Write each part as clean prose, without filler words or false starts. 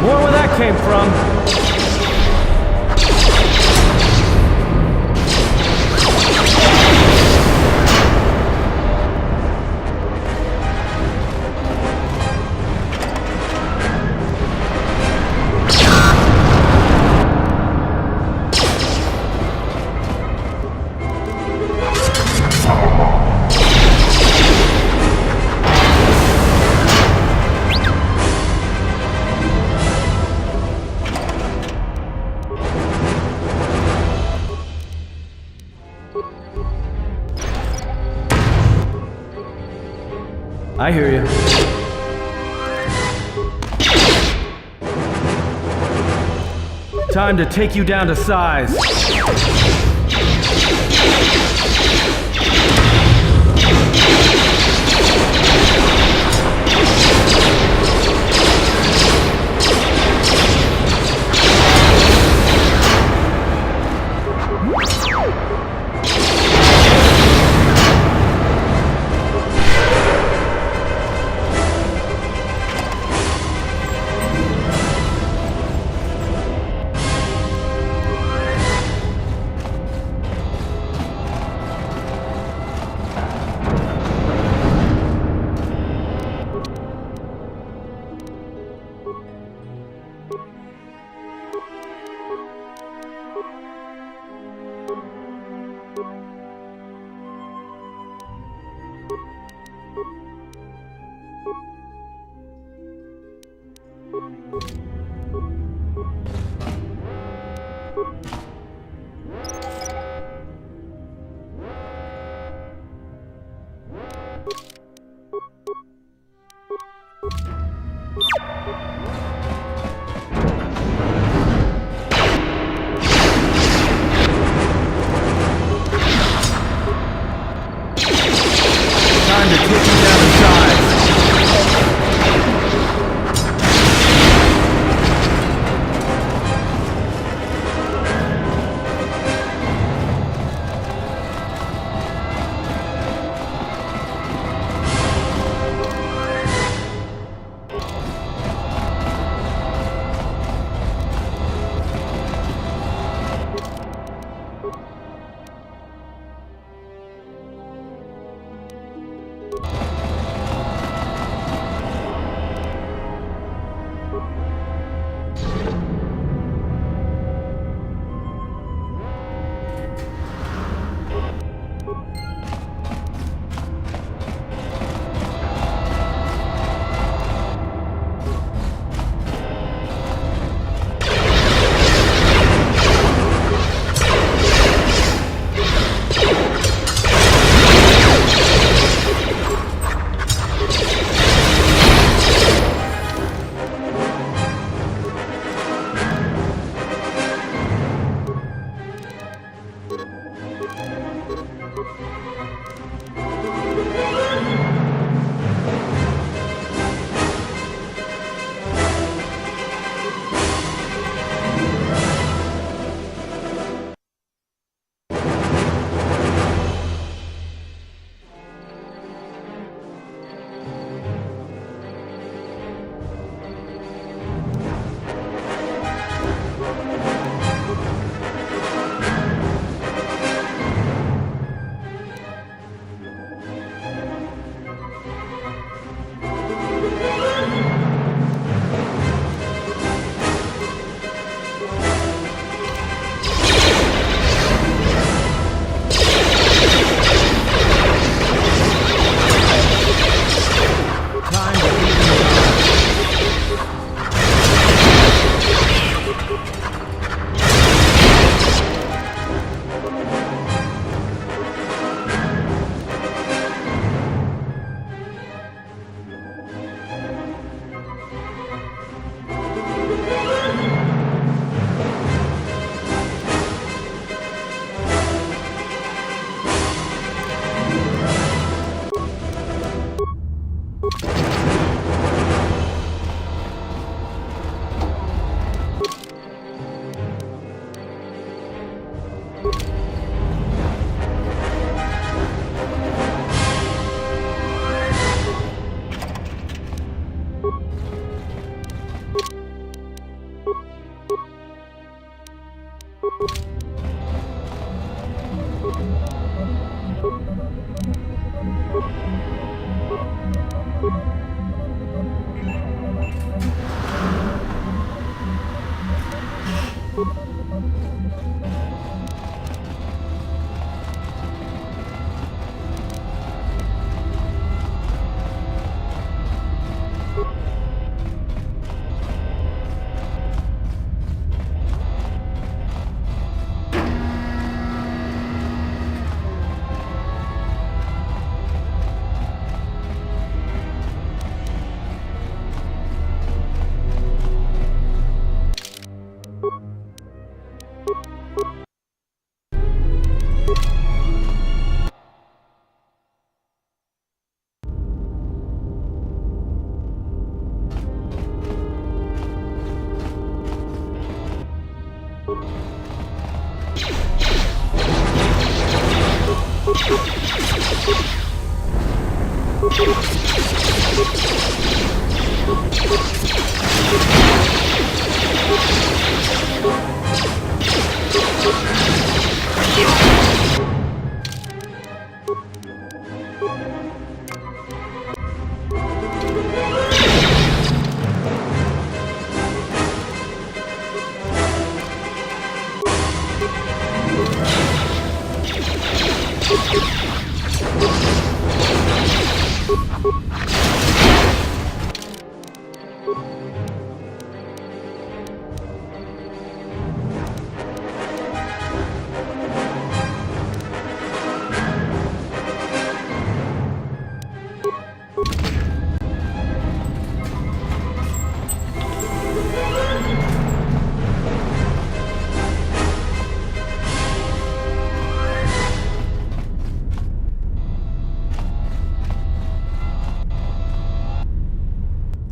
More where that came from. I hear you. Time to take you down to size. Time to take you down to size.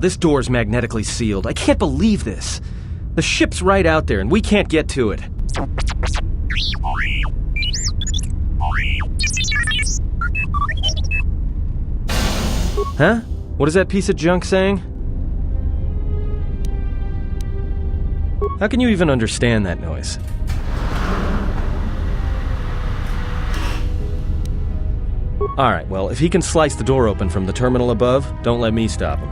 This door's magnetically sealed. I can't believe this. The ship's right out there, and we can't get to it. Huh? What is that piece of junk saying? How can you even understand that noise? Alright, well, if he can slice the door open from the terminal above, don't let me stop him.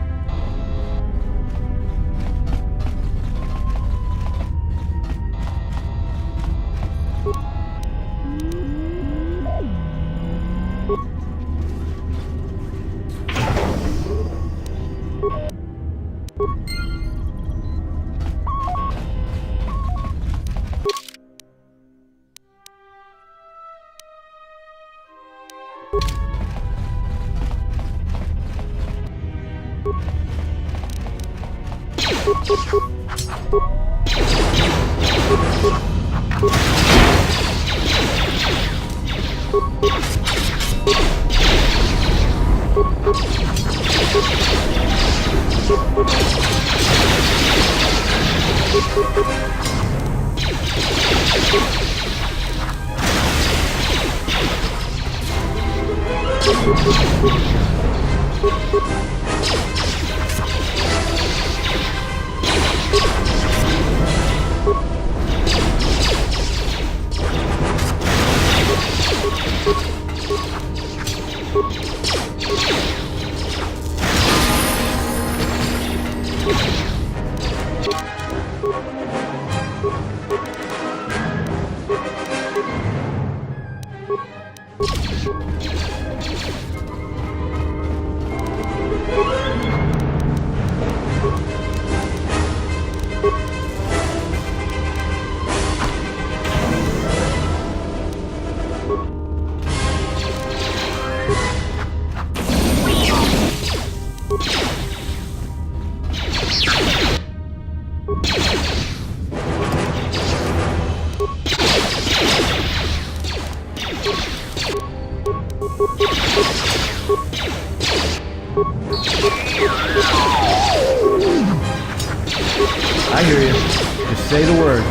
I hear you. Just say the word.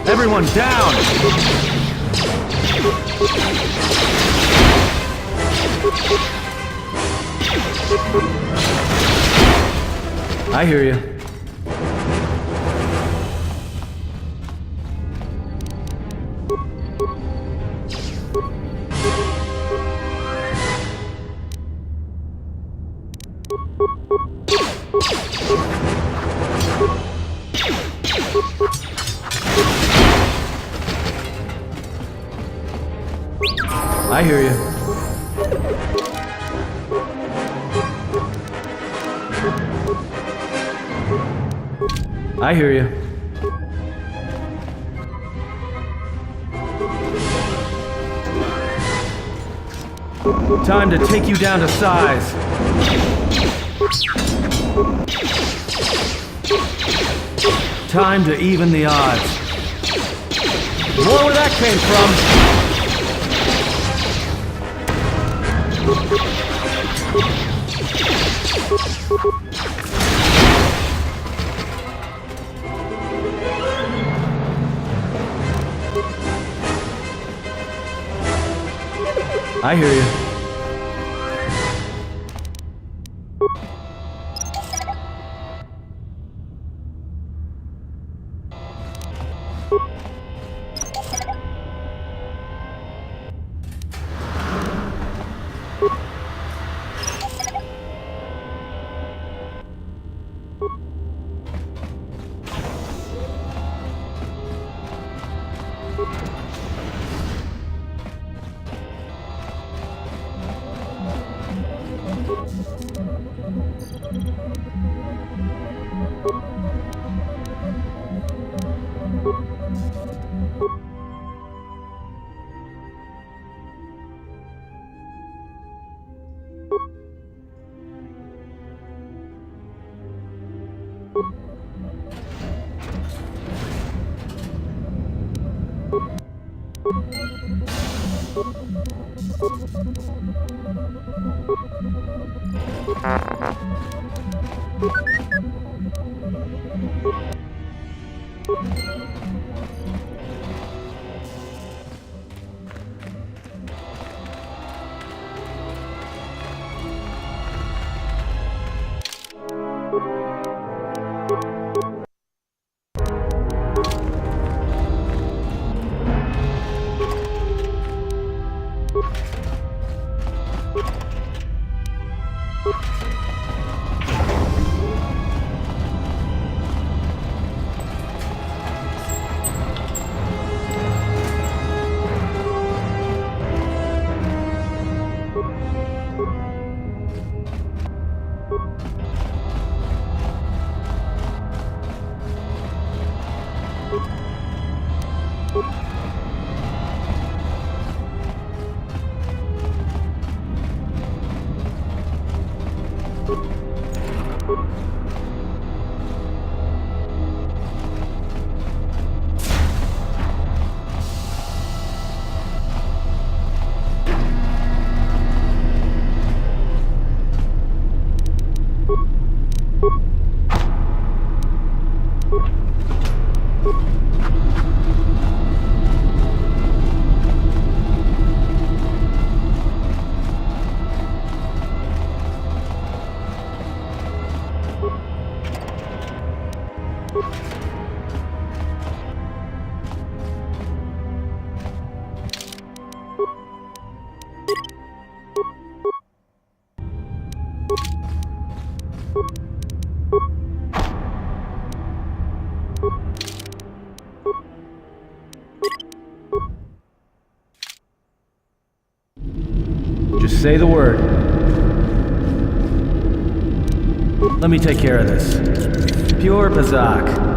Everyone down! I hear you. I hear you. I hear you. Time to take you down to size. Time to even the odds. More where that came from. I hear you. Just say the word. Let me take care of this. Pure Bazak.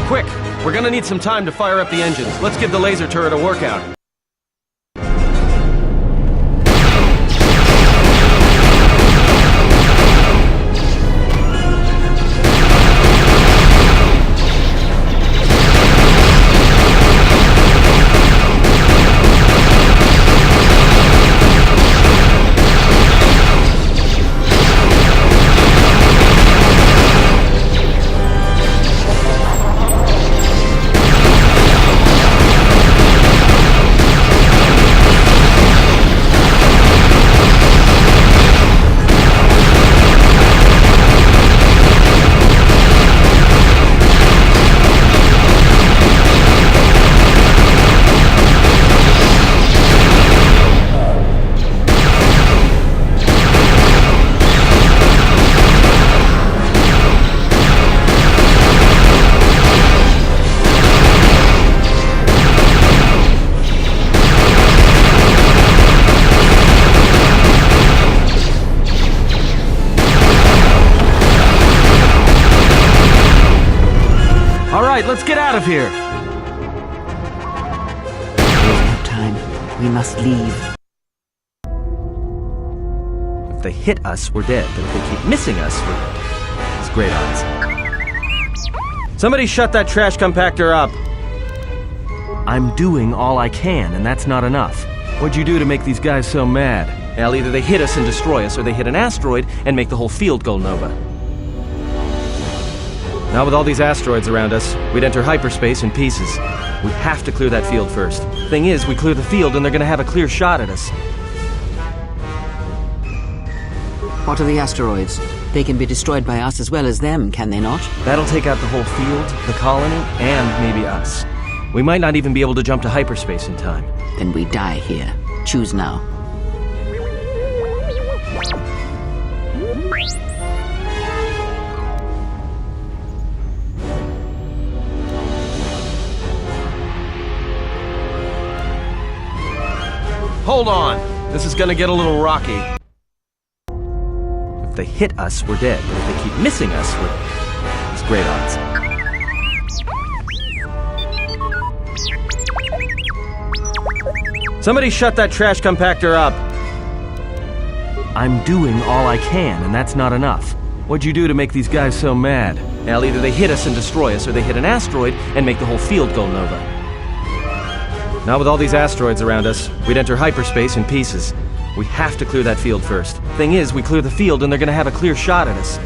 Quick! We're gonna need some time to fire up the engines. Let's give the laser turret a workout. Let's get out of here! There's no time. We must leave. If they hit us, we're dead. But if they keep missing us, it's great odds. Somebody shut that trash compactor up! I'm doing all I can, and that's not enough. What'd you do to make these guys so mad? Well, either they hit us and destroy us, or they hit an asteroid and make the whole field go nova. Now with all these asteroids around us, we'd enter hyperspace in pieces. We have to clear that field first. Thing is, we clear the field and they're gonna have a clear shot at us. What are the asteroids? They can be destroyed by us as well as them, can they not? That'll take out the whole field, the colony, and maybe us. We might not even be able to jump to hyperspace in time. Then we die here. Choose now. Hold on! This is gonna get a little rocky. If they hit us, we're dead. But if they keep missing us, it's great odds. Somebody shut that trash compactor up! I'm doing all I can, and that's not enough. What'd you do to make these guys so mad? Well, either they hit us and destroy us, or they hit an asteroid and make the whole field go nova. Now with all these asteroids around us, we'd enter hyperspace in pieces. We have to clear that field first. Thing is, we clear the field and they're gonna have a clear shot at us.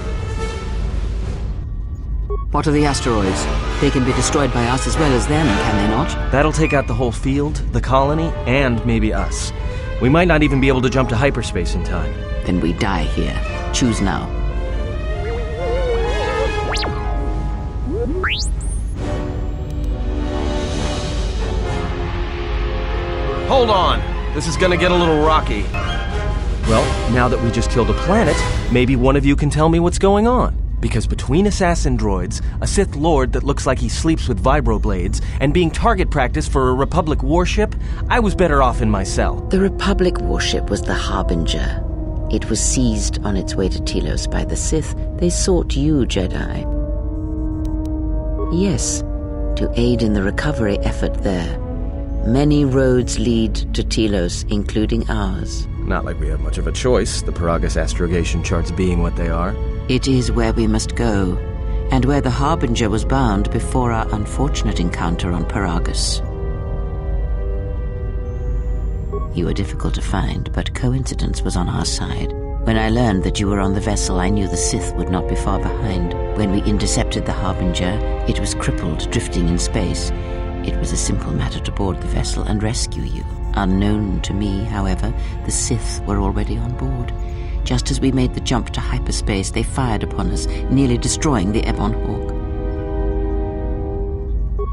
What are the asteroids? They can be destroyed by us as well as them, can they not? That'll take out the whole field, the colony, and maybe us. We might not even be able to jump to hyperspace in time. Then we die here. Choose now. Hold on! This is gonna get a little rocky. Well, now that we just killed a planet, maybe one of you can tell me what's going on. Because between assassin droids, a Sith Lord that looks like he sleeps with vibroblades, and being target practice for a Republic warship, I was better off in my cell. The Republic warship was the Harbinger. It was seized on its way to Telos by the Sith. They sought you, Jedi. Yes, to aid in the recovery effort there. Many roads lead to Telos, including ours. Not like we have much of a choice, the Paragus astrogation charts being what they are. It is where we must go, and where the Harbinger was bound before our unfortunate encounter on Paragus. You were difficult to find, but coincidence was on our side. When I learned that you were on the vessel, I knew the Sith would not be far behind. When we intercepted the Harbinger, it was crippled, drifting in space. It was a simple matter to board the vessel and rescue you. Unknown to me, however, the Sith were already on board. Just as we made the jump to hyperspace, they fired upon us, nearly destroying the Ebon Hawk.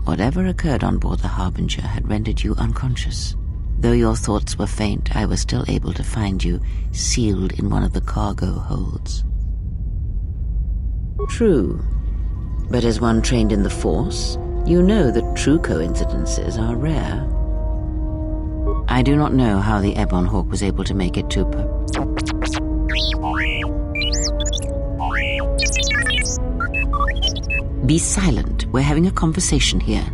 Whatever occurred on board the Harbinger had rendered you unconscious. Though your thoughts were faint, I was still able to find you, sealed in one of the cargo holds. True, but as one trained in the Force, you know that true coincidences are rare. I do not know how the Ebon Hawk was able to make it to Be silent We're having a conversation here.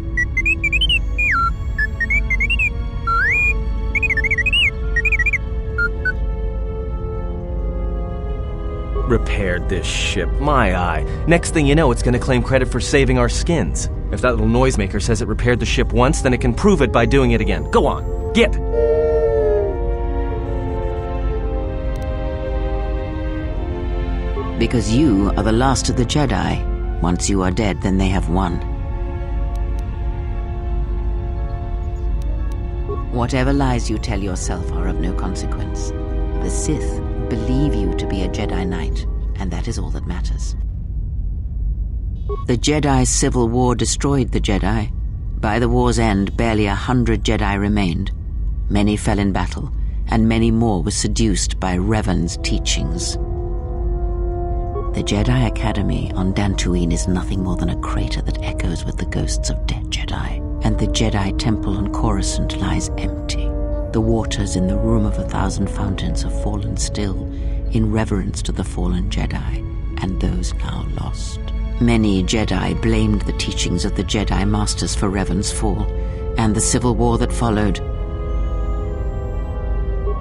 Repaired this ship. My eye. Next thing you know, it's gonna claim credit for saving our skins. If that little noisemaker says it repaired the ship once, then it can prove it by doing it again. Go on, get! Because you are the last of the Jedi. Once you are dead, then they have won. Whatever lies you tell yourself are of no consequence. The Sith believe you to be a Jedi Knight, and that is all that matters. The Jedi Civil War destroyed the Jedi. By the war's end, barely 100 Jedi remained. Many fell in battle, and many more were seduced by Revan's teachings. The Jedi Academy on Dantooine is nothing more than a crater that echoes with the ghosts of dead Jedi, and the Jedi Temple on Coruscant lies empty. The waters in the Room of 1,000 Fountains have fallen still, in reverence to the fallen Jedi, and those now lost. Many Jedi blamed the teachings of the Jedi Masters for Revan's fall, and the civil war that followed.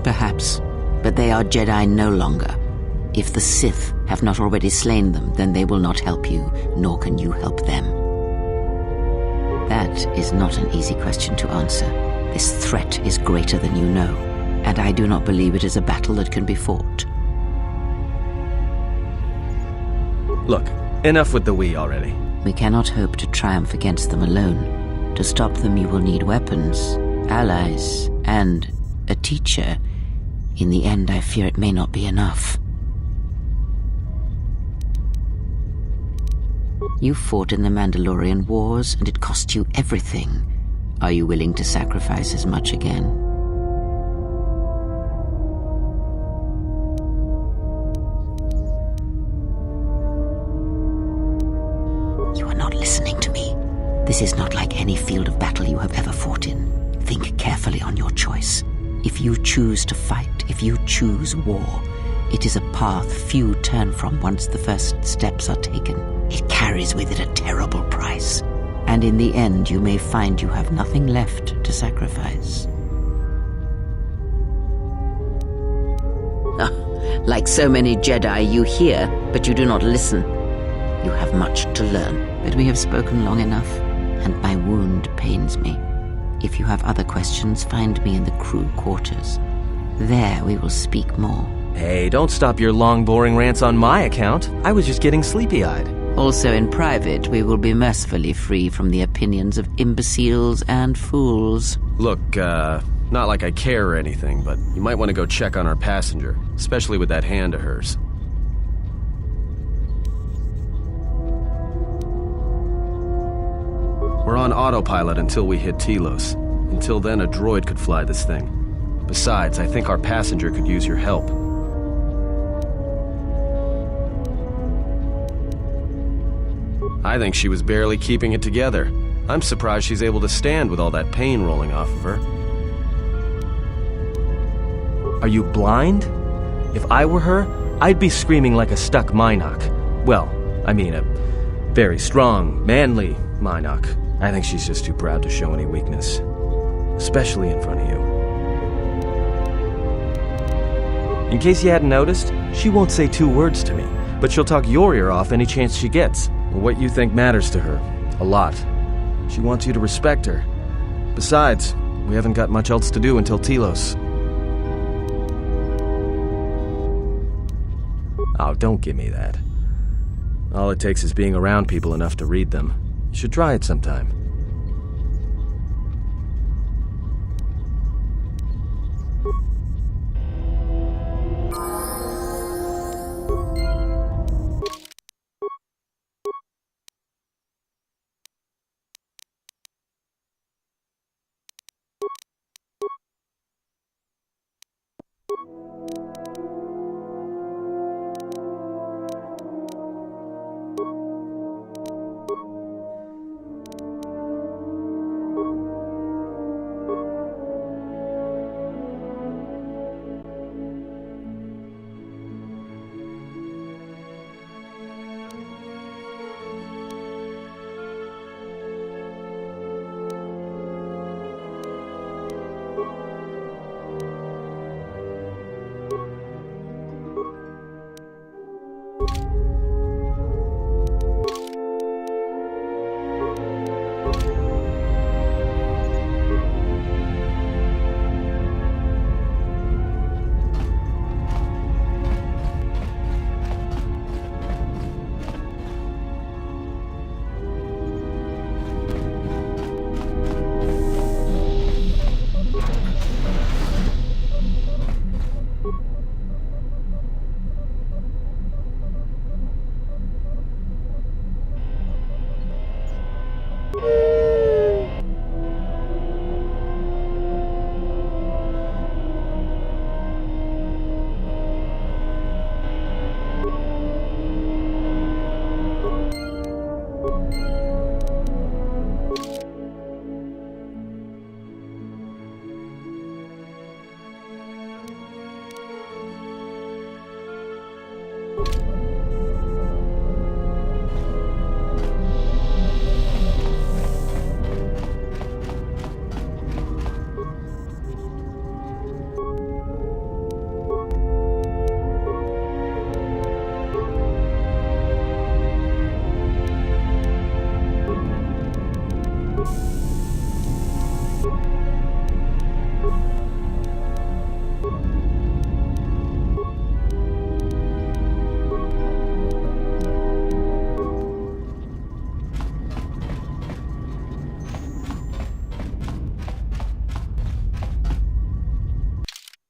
Perhaps, but they are Jedi no longer. If the Sith have not already slain them, then they will not help you, nor can you help them. That is not an easy question to answer. This threat is greater than you know, and I do not believe it is a battle that can be fought. Look, enough with the we already. We cannot hope to triumph against them alone. To stop them, you will need weapons, allies, and a teacher. In the end, I fear it may not be enough. You fought in the Mandalorian Wars, and it cost you everything. Are you willing to sacrifice as much again? You are not listening to me. This is not like any field of battle you have ever fought in. Think carefully on your choice. If you choose to fight, if you choose war, it is a path few turn from once the first steps are taken. It carries with it a terrible price, and in the end you may find you have nothing left to sacrifice. Like so many Jedi, you hear, but you do not listen. You have much to learn, but we have spoken long enough, and my wound pains me. If you have other questions, find me in the crew quarters. There we will speak more. Hey, don't stop your long, boring rants on my account. I was just getting sleepy-eyed. Also in private, we will be mercifully free from the opinions of imbeciles and fools. Look, not like I care or anything, but you might want to go check on our passenger, especially with that hand of hers. We're on autopilot until we hit Telos. Until then, a droid could fly this thing. Besides, I think our passenger could use your help. I think she was barely keeping it together. I'm surprised she's able to stand with all that pain rolling off of her. Are you blind? If I were her, I'd be screaming like a stuck Mynock. Well, I mean a very strong, manly Mynock. I think she's just too proud to show any weakness. Especially in front of you. In case you hadn't noticed, she won't say 2 words to me, but she'll talk your ear off any chance she gets. What you think matters to her. A lot. She wants you to respect her. Besides, we haven't got much else to do until Telos. Oh, don't give me that. All it takes is being around people enough to read them. You should try it sometime.